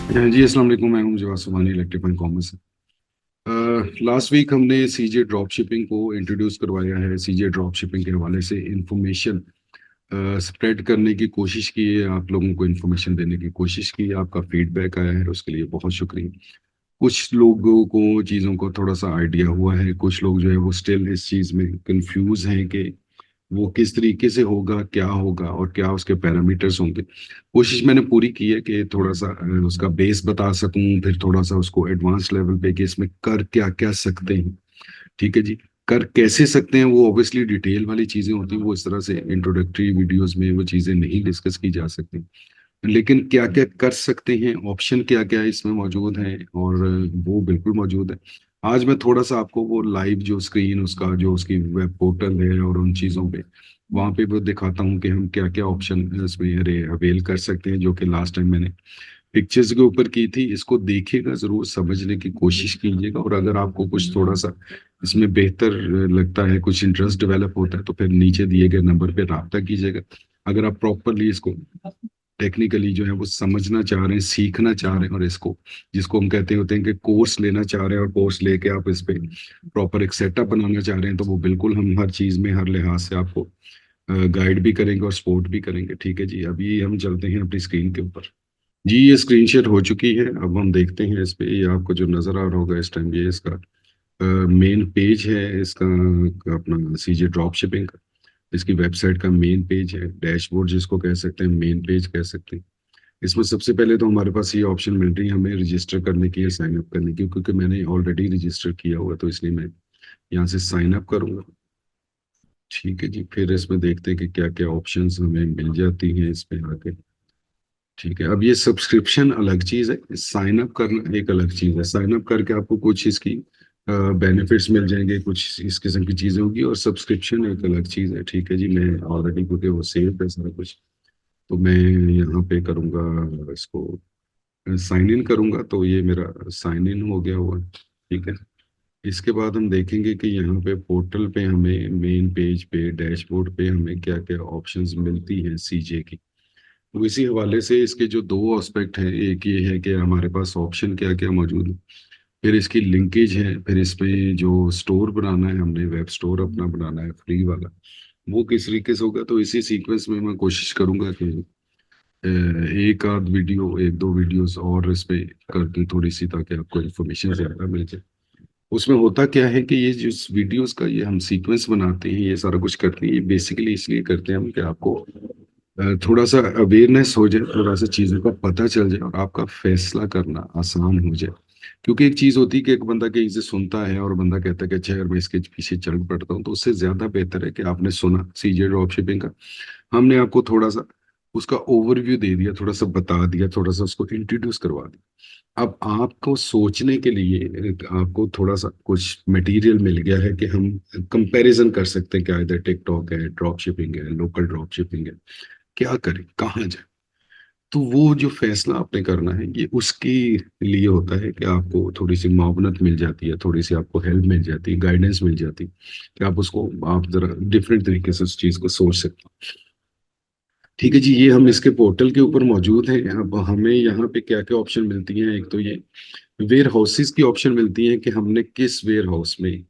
जी अस्सलाम वालेकुम। मैं हूं Jawad Subani, electric and commerce. Last week हमने सीजे ड्रॉप शिपिंग को इंट्रोड्यूस करवाया है। सीजे ड्रॉप शिपिंग के हवाले से इंफॉर्मेशन स्प्रेड करने की कोशिश की है, आप लोगों को इंफॉर्मेशन देने की कोशिश की है। आपका फीडबैक आया है, उसके लिए बहुत शुक्रिया। कुछ लोगों को चीज़ों को थोड़ा सा आइडिया हुआ है, कुछ लोग जो है वो स्टिल इस चीज़ में कंफ्यूज हैं कि वो किस तरीके से होगा, क्या होगा और क्या उसके पैरामीटर्स होंगे। कोशिश मैंने पूरी की है कि थोड़ा सा उसका बेस बता सकूं, फिर थोड़ा सा उसको एडवांस लेवल पे कि इसमें कर क्या क्या सकते हैं। ठीक है जी। कर कैसे सकते हैं वो ऑब्वियसली डिटेल वाली चीजें होती हैं, वो इस तरह से इंट्रोडक्टरी वीडियोस में वो चीजें नहीं डिस्कस की जा सकती। लेकिन क्या क्या कर सकते हैं, ऑप्शन क्या क्या इसमें मौजूद हैं, और वो बिल्कुल मौजूद है। आज मैं थोड़ा सा आपको वो लाइव जो स्क्रीन उसका जो उसकी वेब पोर्टल है और उन चीज़ों पे वहाँ पे वो दिखाता हूँ कि हम क्या क्या ऑप्शन इसमें अवेल कर सकते हैं, जो कि लास्ट टाइम मैंने पिक्चर्स के ऊपर की थी। इसको देखिएगा, जरूर समझने की कोशिश कीजिएगा, और अगर आपको कुछ थोड़ा सा इसमें बेहतर लगता है, कुछ इंटरेस्ट डेवलप होता है, तो फिर नीचे दिए गए नंबर पे राब्ता कीजिएगा। अगर आप प्रॉपरली इसको टेक्निकली जो है वो समझना चाह रहे हैं, सीखना चाह रहे हैं, और इसको जिसको हम कहते होते हैं कि कोर्स लेना चाह रहे हैं, और कोर्स लेके आप इस पे प्रॉपर एक सेटअप बनाना चाह रहे हैं, तो वो बिल्कुल हम हर चीज में हर लिहाज से आपको गाइड भी करेंगे और सपोर्ट भी करेंगे। ठीक है जी। अभी हम चलते हैं अपनी स्क्रीन के ऊपर। जी, ये स्क्रीन शेयर हो चुकी है। अब हम देखते हैं इस पे, ये आपको जो नजर आ रहा होगा इस टाइम, ये इसका मेन पेज है इसका, अपना सीजे ड्रॉप शिपिंग का। इसकी वेबसाइट का मेन पेज है, डैशबोर्ड जिसको कह सकते हैं, मेन पेज कह सकते हैं। इसमें सबसे पहले तो हमारे पास ये ऑप्शन मिल रही है हमें रजिस्टर करने की या साइन अप करने की, क्योंकि मैंने ऑलरेडी रजिस्टर किया हुआ है, तो इसलिए मैं यहाँ से साइन अप करूंगा। ठीक है जी। फिर इसमें देखते हैं कि क्या क्या ऑप्शंस हमें मिल जाती हैं इस पे आके। ठीक है। अब ये सब्सक्रिप्शन अलग चीज है, साइन अप करना एक अलग चीज है। साइन अप करके आपको कुछ इसकी बेनिफिट्स मिल जाएंगे, कुछ इस किस्म की चीजें होगी, और सब्सक्रिप्शन एक अलग चीज है। ठीक है जी। मैं ऑलरेडी, क्योंकि वो सेव है सारा कुछ, तो मैं यहाँ पे करूँगा इसको, साइन इन करूंगा, तो ये मेरा साइन इन हो गया हुआ। ठीक है। इसके बाद हम देखेंगे कि यहाँ पे पोर्टल पे हमें मेन पेज पे डैशबोर्ड पे हमें क्या क्या ऑप्शंस मिलती हैं सीजे की। तो इसी हवाले से इसके जो दो एस्पेक्ट हैं, एक ये है कि हमारे पास ऑप्शन क्या क्या मौजूद है, फिर इसकी लिंकेज है, फिर इसमें जो स्टोर बनाना है, हमने वेब स्टोर अपना बनाना है फ्री वाला, वो किस तरीके से होगा। तो इसी सीक्वेंस में मैं कोशिश करूंगा कि एक आध वीडियो, एक दो वीडियोस और इस पे कर दूं थोड़ी सी, ताकि आपको इन्फॉर्मेशन ज्यादा मिल जाए। उसमें होता क्या है कि ये जो वीडियोस का ये हम सीक्वेंस बनाते हैं, ये सारा कुछ करते हैं, ये बेसिकली इसलिए करते हैं हम कि आपको थोड़ा सा अवेयरनेस हो जाए, थोड़ा सा चीज़ों का पता चल जाए, और आपका फैसला करना आसान हो जाए। क्योंकि एक चीज़ होती है कि एक बंदा कहीं से सुनता है और बंदा कहता है कि अच्छा यार मैं इसके पीछे चल पड़ता हूँ, तो उससे ज़्यादा बेहतर है कि आपने सुना सीजे ड्रॉप शिपिंग का, हमने आपको थोड़ा सा उसका ओवरव्यू दे दिया, थोड़ा सा बता दिया, थोड़ा सा उसको इंट्रोड्यूस करवा दिया। अब आपको सोचने के लिए आपको थोड़ा सा कुछ मटेरियल मिल गया है कि हम कंपैरिजन कर सकते हैं, क्या इधर टिकटॉक है, ड्रॉप शिपिंग है, लोकल ड्रॉप शिपिंग है, क्या करें, कहाँ जाए। तो वो जो फैसला आपने करना है, ये उसके लिए होता है कि आपको थोड़ी सी मावनत मिल जाती है, थोड़ी सी आपको हेल्प मिल जाती है, गाइडेंस मिल जाती है, कि आप उसको आप जरा डिफरेंट तरीके से उस चीज को सोच सकते हैं। ठीक है जी। ये हम इसके पोर्टल के ऊपर मौजूद हैं। अब हमें यहाँ पे क्या क्या ऑप्शन मिलती हैं, एक तो ये वेयर हाउसेस की ऑप्शन मिलती है कि हमने किस वेयर हाउस में,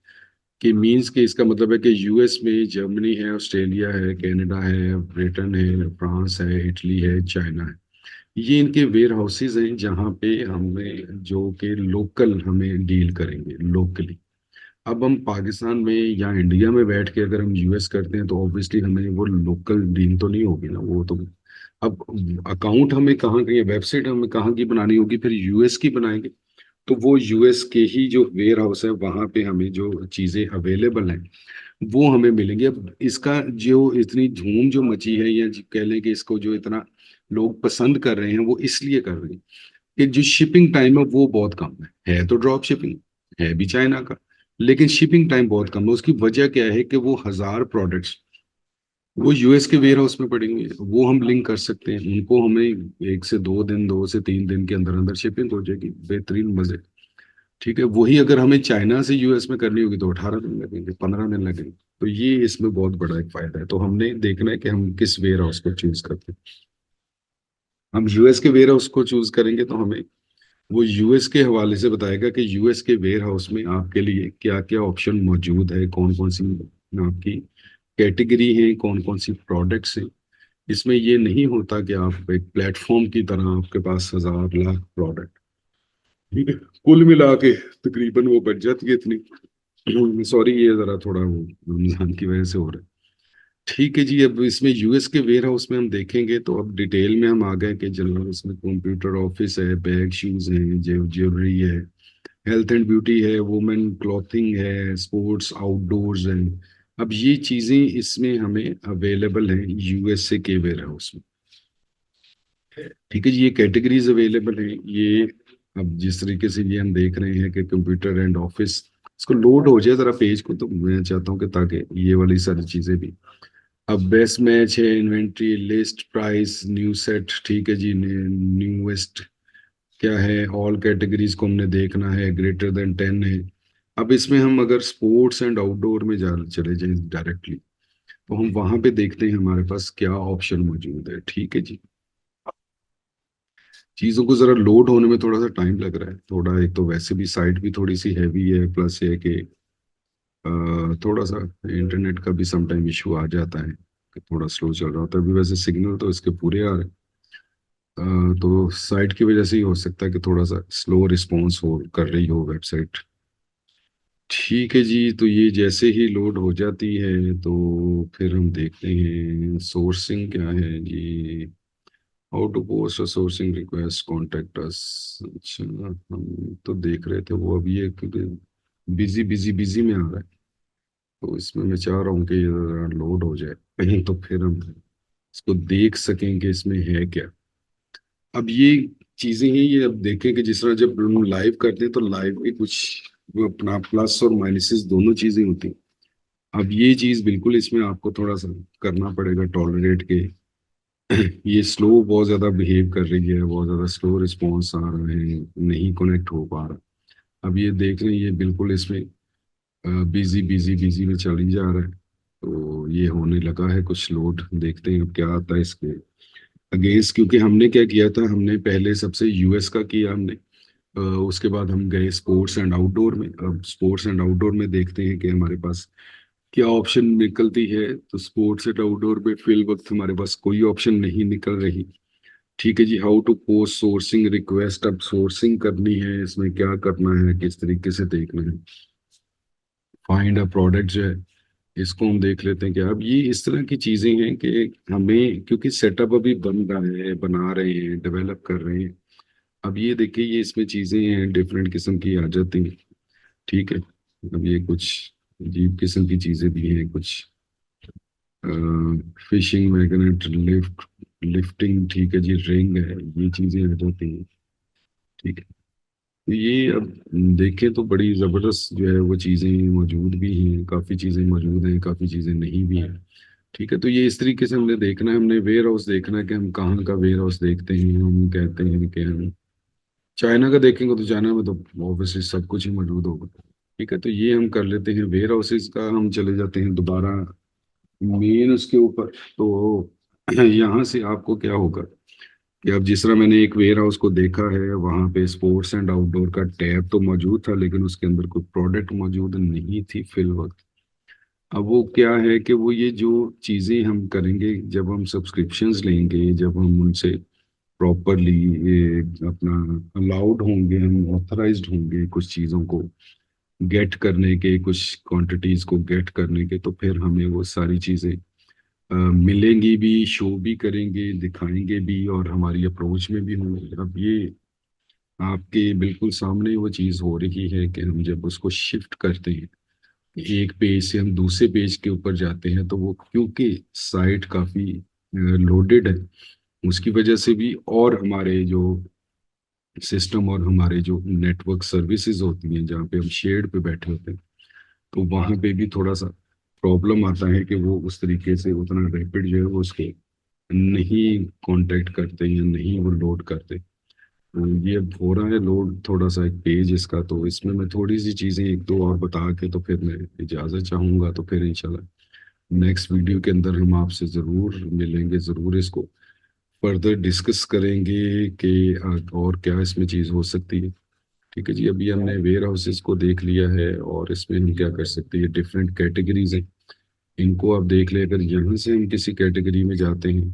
कि मींस के इसका मतलब है कि यूएस में जर्मनी है, ऑस्ट्रेलिया है, कनाडा है, ब्रिटेन है, फ्रांस है, इटली है, चाइना है। ये इनके वेयर हाउसेज हैं जहाँ पे हमें जो कि लोकल हमें डील करेंगे लोकली। अब हम पाकिस्तान में या इंडिया में बैठ के अगर हम यूएस करते हैं, तो ऑब्वियसली हमें वो लोकल डील तो नहीं होगी ना, वो तो। अब अकाउंट हमें कहाँ की, वेबसाइट हमें कहाँ की बनानी होगी, फिर यूएस की बनाएंगे, तो वो यूएस के ही जो वेयर हाउस है वहां पे हमें जो चीजें अवेलेबल हैं वो हमें मिलेंगी। अब इसका जो इतनी धूम जो मची है, या कह लें कि इसको जो इतना लोग पसंद कर रहे हैं, वो इसलिए कर रहे हैं कि जो शिपिंग टाइम है वो बहुत कम है तो ड्रॉप शिपिंग है भी चाइना का, लेकिन शिपिंग टाइम बहुत कम है। उसकी वजह क्या है कि वो 1000 प्रोडक्ट्स वो यूएस के वेयर हाउस में पड़ी हुई है, वो हम लिंक कर सकते हैं उनको, हमें 1 से 2 दिन, 2 से 3 दिन के अंदर अंदर शिपिंग हो जाएगी, बेहतरीन मजे। ठीक है। वही अगर हमें चाइना से यूएस में करनी होगी तो 18 दिन लगेंगे, 15 दिन लगेंगे। तो ये इसमें बहुत बड़ा एक फायदा है। तो हमने देखना है कि हम किस वेयर हाउस को चूज करते हैं। हम यूएस के वेयर हाउस को चूज करेंगे तो हमें वो यूएस के हवाले से बताएगा कि यूएस के वेयर हाउस में आपके लिए क्या क्या ऑप्शन मौजूद है, कौन कौन सी आपकी कैटेगरी है, कौन कौन सी प्रोडक्ट्स हैं। इसमें ये नहीं होता कि आप एक प्लेटफॉर्म की तरह आपके पास हजार लाख प्रोडक्ट, ठीक है, कुल मिला के तकरीबन वो बच जाती है इतनी। सॉरी, ये जरा थोड़ा वो रमजान की वजह से हो रहा है। ठीक है जी, अब इसमें यूएस के वेयर हाउस में हम देखेंगे तो अब डिटेल में हम आ गए कि जनाब इसमें कंप्यूटर ऑफिस है, बैग शूज हैं, ज्वेलरी है, हेल्थ एंड ब्यूटी है, वुमेन क्लॉथिंग है, स्पोर्ट्स आउटडोर्स है। अब ये चीजें इसमें हमें अवेलेबल हैं यूएसए के वेयर हाउस में। ठीक है जी, ये कैटेगरीज अवेलेबल है ये। अब जिस तरीके से ये हम देख रहे हैं कि कंप्यूटर एंड ऑफिस, इसको लोड हो जाए जरा पेज को, तो मैं चाहता हूँ कि ताकि ये वाली सारी चीजें भी। अब बेस्ट मैच है, inventory list, price, new set, ठीक है जी, न्यूएस्ट क्या है, ऑल कैटेगरीज को हमने देखना है, ग्रेटर देन 10 है। अब इसमें हम अगर स्पोर्ट्स एंड आउटडोर में जा चले जाएं डायरेक्टली, तो हम वहां पे देखते हैं हमारे पास क्या ऑप्शन मौजूद है। ठीक है जी, चीजों को जरा लोड होने में थोड़ा सा टाइम लग रहा है थोड़ा, एक तो वैसे भी साइट भी थोड़ी सी हैवी है, प्लस ये कि थोड़ा सा इंटरनेट का भी समटाइम इशू आ जाता है कि थोड़ा स्लो चल रहा होता है। अभी वैसे सिग्नल तो इसके पूरे आ रहे हैं। तो साइट की वजह से ही हो सकता है कि थोड़ा सा स्लो रिस्पॉन्स हो कर रही हो वेबसाइट। ठीक है जी, तो ये जैसे ही लोड हो जाती है तो फिर हम देखते हैं सोर्सिंग क्या है जी। How to post a sourcing request, contact us. अच्छा, हम तो देख रहे थे वो, अभी ये क्योंकि बिजी बिजी बिजी में आ रहा है, तो इसमें मैं चाह रहा हूँ कि ये लोड हो जाए कहीं, तो फिर हम इसको देख सकेंगे इसमें है क्या। अब ये चीजें हैं, ये अब देखें कि जिस तरह जब हम लाइव करते हैं तो लाइव में कुछ वो अपना प्लस और माइनसेस दोनों चीजें होती हैं। अब ये चीज बिल्कुल इसमें आपको थोड़ा सा करना पड़ेगा टॉलरेट के। ये स्लो बहुत ज्यादा बिहेव कर रही है, बहुत ज्यादा स्लो रिस्पॉन्स आ रहा है, नहीं कनेक्ट हो पा रहा। अब ये देख रहे हैं ये बिल्कुल इसमें बिजी बिजी बिजी में चल ही जा रहा है। तो ये होने लगा है कुछ लोड, देखते हैं अब क्या आता है इसके अगेंस्ट। क्योंकि हमने क्या किया था, हमने पहले सबसे यूएस का किया हमने, उसके बाद हम गए स्पोर्ट्स एंड आउटडोर में। अब स्पोर्ट्स एंड आउटडोर में देखते हैं कि हमारे पास क्या ऑप्शन निकलती है। तो स्पोर्ट्स एंड आउटडोर में फिल वक्त हमारे पास कोई ऑप्शन नहीं निकल रही। ठीक है जी, how to post sourcing request, अब सोर्सिंग करनी है, इसमें क्या करना है, किस तरीके से देखना है। फाइंड अ प्रोडक्ट जो है, इसको हम देख लेते हैं। क्या अब ये इस तरह की चीजें हैं कि हमें, क्योंकि सेटअप अभी बन रहा है, बना रहे हैं, डेवलप कर रहे हैं। अब ये देखिए, ये इसमें चीजें हैं डिफरेंट किस्म की आ जाती हैं। ठीक है, अब ये कुछ अजीब किस्म की चीजें भी हैं, कुछ फिशिंग मैग्नेट, लिफ्टिंग, ठीक है जी, रिंग है, ये चीजें आ जाती हैं। ठीक है, तो ये अब देखें तो बड़ी जबरदस्त जो है वो चीजें मौजूद भी हैं, काफी चीजें मौजूद हैं, काफी चीजें नहीं भी हैं। ठीक है, तो ये इस तरीके से हमने देखना है, हमने वेयर हाउस देखना है कि हम कहाँ का वेयर हाउस देखते हैं। हम कहते हैं कि हम चाइना का देखेंगे तो चाइना में तो ऑब्वियसली सब कुछ ही मौजूद होगा। ठीक है, तो ये हम कर लेते हैं वेयर हाउसेस का, हम चले जाते हैं दोबारा मेन उसके ऊपर। तो यहाँ से आपको क्या होगा कि अब जिस तरह मैंने एक वेयर हाउस को देखा है, वहाँ पे स्पोर्ट्स एंड आउटडोर का टैब तो मौजूद था, लेकिन उसके अंदर कोई प्रोडक्ट मौजूद नहीं थी फिल वक्त। अब वो क्या है कि वो ये जो चीज़ें हम करेंगे, जब हम सब्सक्रिप्शंस लेंगे, जब हम उनसे प्रॉपरली ये अपना अलाउड होंगे, हम ऑथराइज्ड होंगे कुछ चीज़ों को गेट करने के, कुछ क्वांटिटीज को गेट करने के, तो फिर हमें वो सारी चीज़ें मिलेंगी भी, शो भी करेंगे, दिखाएंगे भी, और हमारी अप्रोच में भी होंगे। अब ये आपके बिल्कुल सामने वो चीज़ हो रही है कि हम जब उसको शिफ्ट करते हैं, एक पेज से हम दूसरे पेज के ऊपर जाते हैं, तो वो क्योंकि साइट काफ़ी लोडेड है, उसकी वजह से भी, और हमारे जो सिस्टम और हमारे जो नेटवर्क सर्विसेज होती हैं जहाँ पे हम शेड पे बैठे होते हैं, तो वहाँ पे भी थोड़ा सा प्रॉब्लम आता है कि वो उस तरीके से उतना रैपिड जो है वो उसके नहीं कांटेक्ट करते या नहीं वो लोड करते। तो ये अब हो रहा है लोड थोड़ा सा एक पेज इसका, तो इसमें मैं थोड़ी सी चीज़ें एक दो और बता के तो फिर मैं इजाज़त चाहूँगा। तो फिर इंशाल्लाह नेक्स्ट वीडियो के अंदर हम आपसे ज़रूर मिलेंगे, ज़रूर इसको फर्दर डिस्कस करेंगे कि और क्या इसमें चीज़ हो सकती है। ठीक है जी, अभी हमने वेयर हाउसेस को देख लिया है और इसमें हम क्या कर सकते हैं, डिफरेंट कैटेगरीज हैं, इनको आप देख लें। अगर यहाँ से हम किसी कैटेगरी में जाते हैं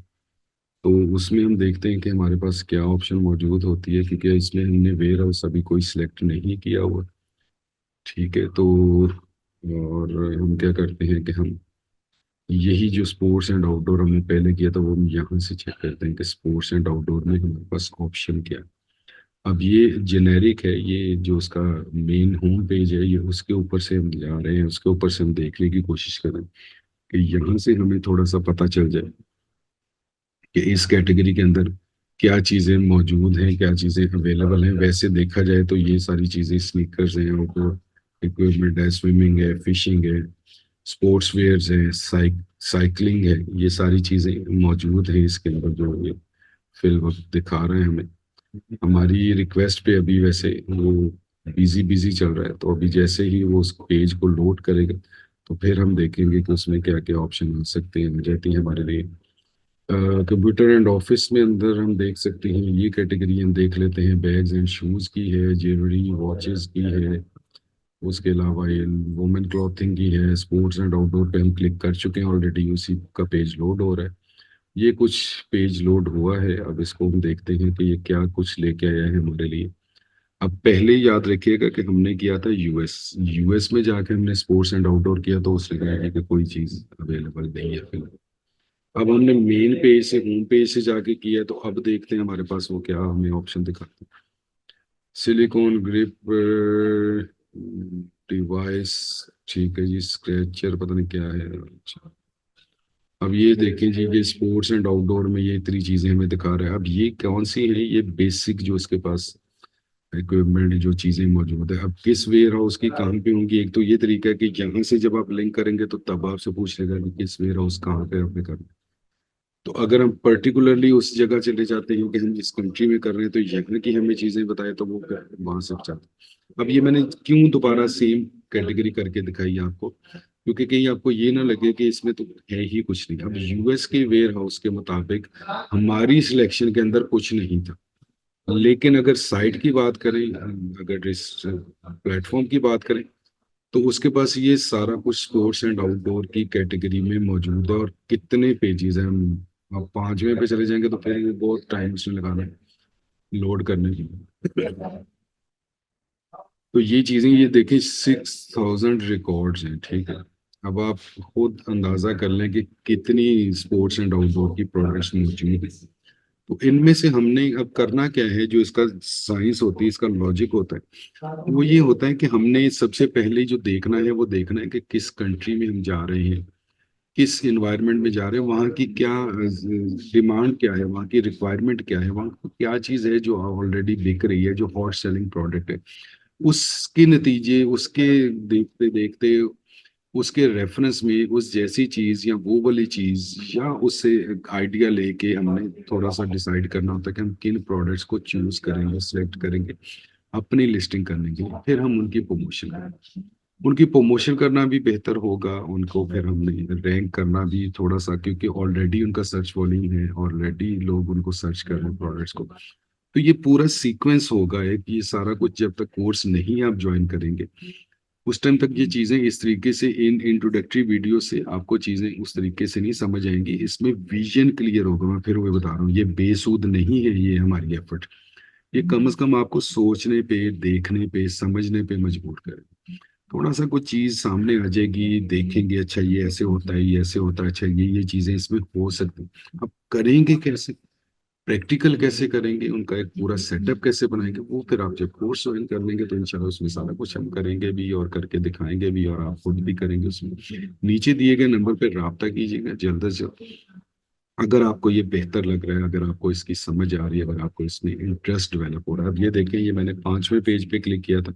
तो उसमें हम देखते हैं कि हमारे पास क्या ऑप्शन मौजूद होती है, क्योंकि इसमें हमने वेयर हाउस अभी कोई सिलेक्ट नहीं किया हुआ। ठीक है, तो और हम क्या करते हैं कि हम यही जो स्पोर्ट्स एंड आउटडोर हमने पहले किया था वो हम यहाँ से चेक करते हैं कि स्पोर्ट्स एंड आउटडोर में हमारे पास ऑप्शन क्या है। अब ये जेनेरिक है, ये जो उसका मेन होम पेज है, ये उसके ऊपर से हम जा रहे हैं, उसके ऊपर से हम देखने की कोशिश कर रहे हैं कि यहाँ से हमें थोड़ा सा पता चल जाए कि इस कैटेगरी के अंदर क्या चीज़ें मौजूद हैं, क्या चीज़ें अवेलेबल हैं। वैसे देखा जाए तो ये सारी चीज़ें स्नीकर्स हैं, आउटडोर इक्विपमेंट है, स्विमिंग है, फिशिंग है, स्पोर्ट्स वेयर्स है, साइकिलिंग है, ये सारी चीज़ें मौजूद हैं इसके अंदर जो ये फिल वक्त दिखा रहे हैं हमें। हमारी रिक्वेस्ट पे अभी वैसे वो बिजी बिजी चल रहा है, तो अभी जैसे ही वो उस पेज को लोड करेगा तो फिर हम देखेंगे कि उसमें क्या क्या ऑप्शन आ सकते हैं, आ जाती हैं हमारे लिए। कंप्यूटर एंड ऑफिस में अंदर हम देख सकते हैं, ये कैटेगरी हम देख लेते हैं, बैग्स एंड शूज की है, ज्वेलरी वॉचेस की है, उसके अलावा ये वुमेन क्लॉथिंग की है। स्पोर्ट्स एंड आउटडोर पे हम क्लिक कर चुके हैं ऑलरेडी, उसी का पेज लोड हो रहा है। ये कुछ पेज लोड हुआ है, अब इसको हम देखते हैं कि ये क्या कुछ लेके आया है हमारे लिए। अब पहले याद रखिएगा कि हमने किया था यूएस, यूएस में जाके हमने स्पोर्ट्स एंड आउटडोर किया तो उसने कहा है कि कोई चीज़ अवेलेबल नहीं है फिलहाल। अब हमने मेन पेज से, होम पेज से जाके किया है, तो अब देखते हैं हमारे पास वो क्या हमें ऑप्शन दिखाते हैं। सिलिकॉन ग्रिप डिवाइस, ठीक है जी, स्क्रैचर पता नहीं क्या है। अच्छा, अब ये देखें जी, ये स्पोर्ट्स एंड आउटडोर में ये इतनी चीजें हमें दिखा रहा है। अब ये कौन सी है, ये बेसिक जो इसके पास इक्विपमेंट जो चीजें मौजूद है। अब किस वेयर हाउस की कहाँ पे होंगी, एक तो ये तरीका है कि यहाँ से जब आप लिंक करेंगे तो तब आपसे पूछ लेगा कि किस वेयर हाउस कहाँ पे आपने करना है। तो अगर हम पर्टिकुलरली उस जगह चले जाते हैं कि हम जिस कंट्री में कर रहे हैं तो यहाँ की हमें चीजें बताए, तो वो वहां से जाते हैं। अब ये मैंने क्यों दोबारा सेम कैटेगरी करके दिखाई है आपको, क्योंकि कहीं आपको ये ना लगे कि इसमें तो है ही कुछ नहीं। अब यूएस के वेयर हाउस के मुताबिक हमारी सिलेक्शन के अंदर कुछ नहीं था, लेकिन अगर साइट की बात करें, अगर इस प्लेटफॉर्म की बात करें, तो उसके पास ये सारा कुछ स्पोर्ट्स एंड आउटडोर की कैटेगरी में मौजूद है। और कितने पेजेस हैं, हम अब पांचवें पे चले जाएंगे तो फिर बहुत टाइम उसमें लगाना है लोड करने की। तो ये चीजें, ये देखिए 6000 रिकॉर्ड्स हैं, ठीक है। अब आप खुद अंदाजा कर लें कि कितनी स्पोर्ट्स एंड आउटडोर की प्रोडक्ट्स मौजूद है। तो इनमें से हमने अब करना क्या है, जो इसका साइंस होती है, इसका लॉजिक होता है, वो ये होता है कि हमने सबसे पहले जो देखना है वो देखना है कि किस कंट्री में हम जा रहे हैं, किस इन्वायरमेंट में जा रहे हैं, वहाँ की क्या डिमांड क्या है, वहाँ की रिक्वायरमेंट क्या है, वहाँ की क्या चीज़ है जो ऑलरेडी बिक रही है, जो हॉट सेलिंग प्रोडक्ट है। उसके नतीजे, उसके देखते देखते, उसके रेफरेंस में उस जैसी चीज या वो वाली चीज या उससे आइडिया लेके हमने थोड़ा सा डिसाइड करना होता है कि हम किन प्रोडक्ट्स को चूज करेंगे, सिलेक्ट करेंगे अपनी लिस्टिंग करने के लिए। फिर हम उनकी प्रमोशन करेंगे, उनकी प्रमोशन करना भी बेहतर होगा, उनको फिर हमने रैंक करना भी थोड़ा सा, क्योंकि ऑलरेडी उनका सर्च वॉल्यूम है, ऑलरेडी लोग उनको सर्च कर रहे हैं प्रोडक्ट्स को। तो ये पूरा सीक्वेंस होगा, है कि ये सारा कुछ जब तक कोर्स नहीं आप ज्वाइन करेंगे उस टाइम तक ये चीजें इस तरीके से, इन इंट्रोडक्टरी वीडियो से आपको चीजें उस तरीके से नहीं समझ आएंगी। इसमें विजन क्लियर होगा, मैं फिर वो बता रहा हूँ, ये बेसूद नहीं है ये हमारी एफर्ट। ये कम से कम आपको सोचने पे, देखने पे, समझने पे मजबूर करे। थोड़ा सा कुछ चीज सामने आ जाएगी, देखेंगे अच्छा ये ऐसे होता है, ये ऐसे होता है, अच्छा ये चीजें इसमें हो सकती हैं। अब करेंगे कैसे, प्रैक्टिकल कैसे करेंगे, उनका एक पूरा सेटअप कैसे बनाएंगे, वो फिर आप जब कोर्स ज्वाइन कर लेंगे तो इंशाल्लाह उसमें सारा कुछ हम करेंगे भी और करके दिखाएंगे भी, और आप खुद भी करेंगे उसमें। नीचे दिए गए नंबर पर राब्ता कीजिएगा जल्द से जल्द। अगर आपको ये बेहतर लग रहा है, अगर आपको इसकी समझ आ रही है, अगर आपको इसमें इंटरेस्ट डेवलप हो रहा है। अब ये देखें, ये मैंने पांचवें पेज पे क्लिक किया था,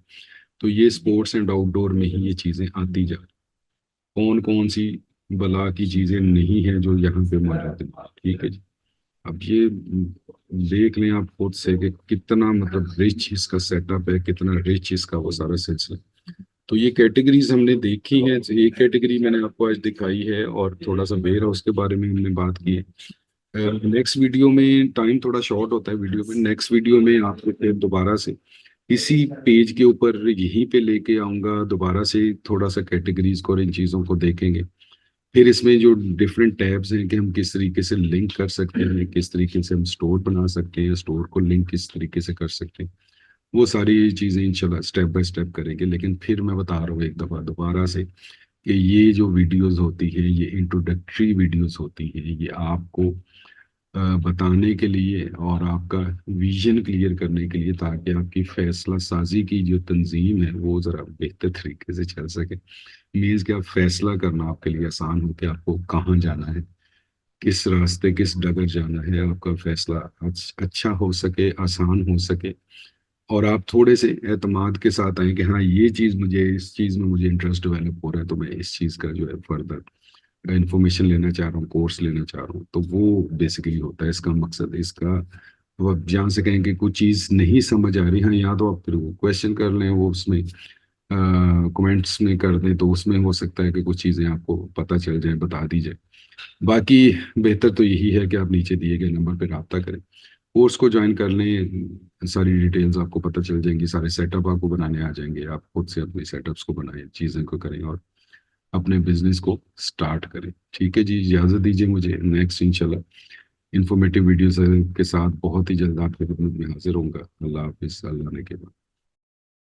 तो ये स्पोर्ट्स एंड आउटडोर में ही ये चीजें आती जा, कौन कौन सी बला की चीजें नहीं है जो यहाँ पे मौजूद है। ठीक है जी, अब ये देख लें आप खुद से कि कितना मतलब रिच इसका सेटअप है, कितना रिच इसका वो सारा सिलसिला। तो ये कैटेगरीज हमने देखी हैं, तो एक कैटेगरी मैंने आपको आज दिखाई है और थोड़ा सा वेयर हाउस के बारे में हमने बात की है। नेक्स्ट वीडियो में टाइम थोड़ा शॉर्ट होता है वीडियो में, नेक्स्ट वीडियो में आपको फिर दोबारा से इसी पेज के ऊपर यहीं पे लेके आऊंगा, दोबारा से थोड़ा सा कैटेगरीज को और इन चीज़ों को देखेंगे। फिर इसमें जो डिफरेंट टैब्स हैं कि हम किस तरीके से लिंक कर सकते हैं, किस तरीके से हम स्टोर बना सकते हैं, स्टोर को लिंक किस तरीके से कर सकते हैं, वो सारी चीज़ें इंशाल्लाह स्टेप बाय स्टेप करेंगे। लेकिन फिर मैं बता रहा हूँ एक दफ़ा दोबारा से कि ये जो वीडियोस होती है ये इंट्रोडक्टरी वीडियोस होती है, ये आपको बताने के लिए और आपका विजन क्लियर करने के लिए, ताकि आपकी फैसला साजी की जो तंजीम है वो ज़रा बेहतर तरीके से चल सके। मीन्स कि आप फैसला करना आपके लिए आसान हो कि आपको कहाँ जाना है, किस रास्ते किस डगर जाना है, आपका फैसला अच्छा हो सके, आसान हो सके, और आप थोड़े से एतमाद के साथ आए कि हाँ ये चीज़ मुझे, इस चीज़ में मुझे इंटरेस्ट डेवलप हो रहा है, तो मैं इस चीज़ का जो है फर्दर इंफॉर्मेशन लेना चाह रहा हूँ, कोर्स लेना चाह रहा हूँ। तो वो बेसिकली होता है इसका मकसद, इसका। अब आप जहाँ से कहें कि कुछ चीज़ नहीं समझ आ रही, हाँ या तो आप फिर वो क्वेश्चन कर लें, वो उसमें कमेंट्स में कर दें, तो उसमें हो सकता है कि कुछ चीज़ें आपको पता चल जाए, बता दी जाए। बाकी बेहतर तो यही है कि आप नीचे दिए गए नंबर पर रब्ता करें, कोर्स को ज्वाइन कर लें, सारी डिटेल्स आपको पता चल जाएंगी, सारे सेटअप आपको बनाने आ जाएंगे, आप खुद से अपने सेटअप्स को बनाएं, चीज़ें को करें और अपने बिजनेस को स्टार्ट करें। ठीक है जी, इजाज़त दीजिए मुझे, नेक्स्ट इंशाल्लाह इंफॉर्मेटिव वीडियोस के साथ बहुत ही जल्द आपके खिदमत में हाजिर होऊंगा। अल्लाह हाफिज़, अल्लाह ने के बाद।